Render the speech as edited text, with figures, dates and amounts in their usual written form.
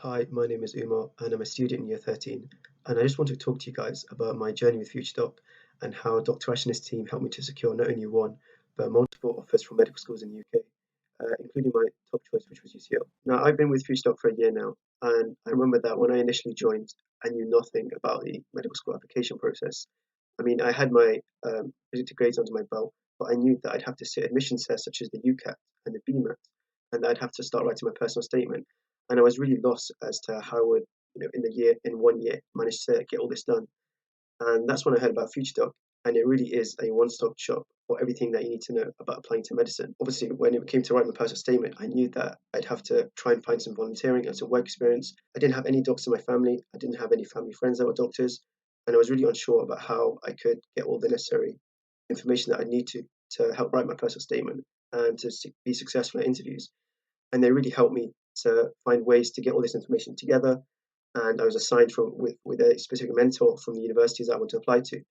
Hi, my name is Umar and I'm a student in year 13. And I just want to talk to you guys about my journey with FutureDoc and how Dr. Ash and his team helped me to secure not only one, but multiple offers from medical schools in the UK, including my top choice, which was UCL. Now, I've been with FutureDoc for a year now, and I remember that when I initially joined, I knew nothing about the medical school application process. I mean, I had my predicted grades under my belt, but I knew that I'd have to sit admissions tests such as the UCAT and the BMAT, and that I'd have to start writing my personal statement. And I was really lost as to how I would, in 1 year, manage to get all this done. And that's when I heard about FutureDoc, and it really is a one-stop shop for everything that you need to know about applying to medicine. Obviously, when it came to write my personal statement, I knew that I'd have to try and find some volunteering and some work experience. I didn't have any doctors in my family. I didn't have any family friends that were doctors, and I was really unsure about how I could get all the necessary information that I need to help write my personal statement and to be successful at interviews. And they really helped me to find ways to get all this information together. And I was assigned with a specific mentor from the universities that I want to apply to.